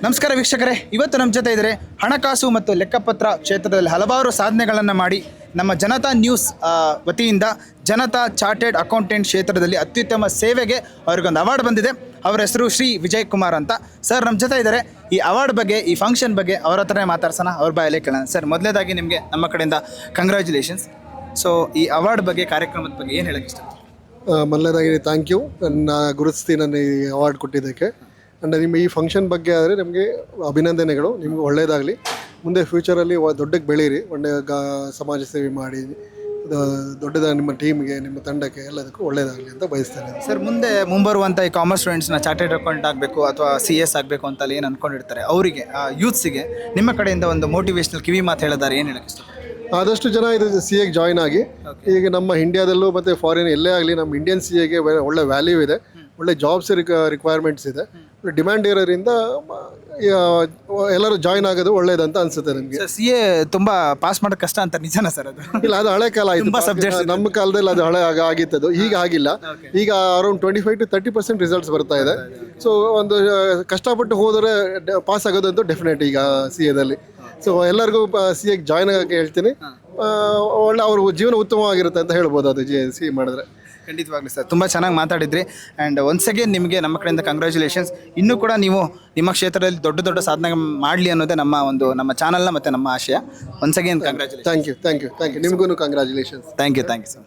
ನಮಸ್ಕಾರ ವೀಕ್ಷಕರೇ, ಇವತ್ತು ನಮ್ಮ ಜೊತೆ ಇದ್ದಾರೆ ಹಣಕಾಸು ಮತ್ತು ಲೆಕ್ಕಪತ್ರ ಕ್ಷೇತ್ರದಲ್ಲಿ ಹಲವಾರು ಸಾಧನೆಗಳನ್ನು ಮಾಡಿ ನಮ್ಮ ಜನತಾ ನ್ಯೂಸ್ ವತಿಯಿಂದ ಜನತಾ ಚಾರ್ಟೆಡ್ ಅಕೌಂಟೆಂಟ್ ಕ್ಷೇತ್ರದಲ್ಲಿ ಅತ್ಯುತ್ತಮ ಸೇವೆಗೆ ಅವ್ರಿಗೊಂದು ಅವಾರ್ಡ್ ಬಂದಿದೆ. ಅವರ ಹೆಸರು ಶ್ರೀ ವಿಜಯ್ ಕುಮಾರ್ ಅಂತ. ಸರ್ ನಮ್ಮ ಜೊತೆ ಇದ್ದಾರೆ. ಈ ಅವಾರ್ಡ್ ಬಗ್ಗೆ, ಈ ಫಂಕ್ಷನ್ ಬಗ್ಗೆ ಅವ್ರ ಹತ್ರನೇ ಮಾತಾಡ್ಸೋಣ, ಅವ್ರ ಬಾಯಲ್ಲೇ ಕೇಳೋಣ. ಸರ್, ಮೊದಲೇದಾಗಿ ನಿಮಗೆ ನಮ್ಮ ಕಡೆಯಿಂದ ಕಂಗ್ರ್ಯಾಚುಲೇಷನ್ಸ್. ಸೊ ಈ ಅವಾರ್ಡ್ ಬಗ್ಗೆ, ಕಾರ್ಯಕ್ರಮದ ಬಗ್ಗೆ ಏನು ಹೇಳೋಕ್ಕೆ ಇಷ್ಟ? ಮೊದಲನೇದಾಗಿ ಥ್ಯಾಂಕ್ ಯು, ನನ್ನ ಗುರುತಿಸಿ ನನ್ನ ಈ ಅವಾರ್ಡ್ ಕೊಟ್ಟಿದ್ದಕ್ಕೆ. ಆ್ಯಂಡ್ ನಿಮ್ಮ ಈ ಫಂಕ್ಷನ್ ಬಗ್ಗೆ ಆದರೆ ನಿಮಗೆ ಅಭಿನಂದನೆಗಳು. ನಿಮ್ಗೆ ಒಳ್ಳೆಯದಾಗಲಿ, ಮುಂದೆ ಫ್ಯೂಚರಲ್ಲಿ ದೊಡ್ಡಕ್ಕೆ ಬೆಳೀರಿ, ಒಳ್ಳೆಯ ಸಮಾಜ ಸೇವೆ ಮಾಡಿ ದೊಡ್ಡದಾಗಿ ನಿಮ್ಮ ಟೀಮ್ಗೆ, ನಿಮ್ಮ ತಂಡಕ್ಕೆ ಎಲ್ಲದಕ್ಕೂ ಒಳ್ಳೆಯದಾಗಲಿ ಅಂತ ಬಯಸ್ತೇನೆ. ಸರ್, ಮುಂದೆ ಮುಂಬರುವಂಥ ಈ ಕಾಮರ್ಸ್ ಸ್ಟೂಡೆಂಟ್ಸ್ನ ಚಾರ್ಟೆಡ್ ಅಕೌಂಟ್ ಆಗಬೇಕು ಅಥವಾ CS ಆಗಬೇಕು ಅಂತ ಏನು ಅಂದ್ಕೊಂಡಿರ್ತಾರೆ, ಅವರಿಗೆ ಯೂತ್ಸಿಗೆ ನಿಮ್ಮ ಕಡೆಯಿಂದ ಒಂದು ಮೋಟಿವೇಶ್ನಲ್ ಕಿವಿ ಮಾತು ಹೇಳಿದ್ದಾರೆ, ಏನು ಹೇಳೋಕ್ಕೆ ಇಷ್ಟ? ಆದಷ್ಟು ಜನ ಇದು CA ಗೆ ಜಾಯ್ನ್ ಆಗಿ. ಈಗ ನಮ್ಮ ಇಂಡಿಯಾದಲ್ಲೂ ಮತ್ತು ಫಾರಿನ್ ಎಲ್ಲೇ ಆಗಲಿ ನಮ್ಮ ಇಂಡಿಯನ್ CA ಗೆ ಒಳ್ಳೆ ವ್ಯಾಲ್ಯೂ ಇದೆ, ಒಳ್ಳೆ ಜಾಬ್ಸ್ ರಿಕ್ವೈರ್ಮೆಂಟ್ಸ್ ಇದೆ, ಡಿಮ್ಯಾಂಡ್ ಇರೋದ್ರಿಂದ ಎಲ್ಲರೂ ಜಾಯ್ನ್ ಆಗೋದು ಒಳ್ಳೇದಂತ ಅನ್ಸುತ್ತೆ ನಿಮಗೆ. CA ತುಂಬ ಪಾಸ್ ಮಾಡೋದು ಕಷ್ಟ ಅಂತ ನಿಜನಾ ಸರ್? ಅದು ಇಲ್ಲ, ಅದು ಹಳೆ ಕಾಲ ಆಯಿತು. ನಮ್ಮ ಕಾಲದಲ್ಲಿ ಅದು ಹಳೆ ಆಗಿತ್ತದು, ಈಗ ಆಗಿಲ್ಲ. ಈಗ ಅರೌಂಡ್ 25 to 30% ರಿಸಲ್ಟ್ಸ್ ಬರ್ತಾ ಇದೆ. ಸೊ ಒಂದು ಕಷ್ಟಪಟ್ಟು ಹೋದರೆ ಪಾಸ್ ಆಗೋದಂತೂ ಡೆಫಿನೆಟ್ ಈಗ CA ದಲ್ಲಿ. ಸೊ ಎಲ್ಲರಿಗೂ CA ಗೆ ಜಾಯ್ನ್ ಆಗೋಕ್ಕೆ ಹೇಳ್ತೀನಿ. ಒಳ್ಳೆ ಅವ್ರ ಜೀವನ ಉತ್ತಮವಾಗಿರುತ್ತೆ ಅಂತ ಹೇಳ್ಬೋದು ಅದು CA ಮಾಡಿದ್ರೆ. ಖಂಡಿತವಾಗ್ಲಿ ಸರ್, ತುಂಬ ಚೆನ್ನಾಗಿ ಮಾತಾಡಿದ್ರಿ. ಆ್ಯಂಡ್ ಒನ್ಸ್ ಅಗೇನ್ ನಿಮಗೆ ನಮ್ಮ ಕಡೆಯಿಂದ ಕಂಗ್ರ್ಯಾಚುಲೇಷನ್ಸ್. ಇನ್ನೂ ಕೂಡ ನೀವು ನಿಮ್ಮ ಕ್ಷೇತ್ರದಲ್ಲಿ ದೊಡ್ಡ ದೊಡ್ಡ ಸಾಧನೆ ಮಾಡಲಿ ಅನ್ನೋದೇ ನಮ್ಮ ಚಾನಲ್ನ ಮತ್ತು ನಮ್ಮ ಆಶಯ. Once again congratulation. Thank you ನಿಮಗೂ ಕಂಗ್ರ್ಯಾಚುಲೇಷನ್ಸ್. Thank you sir.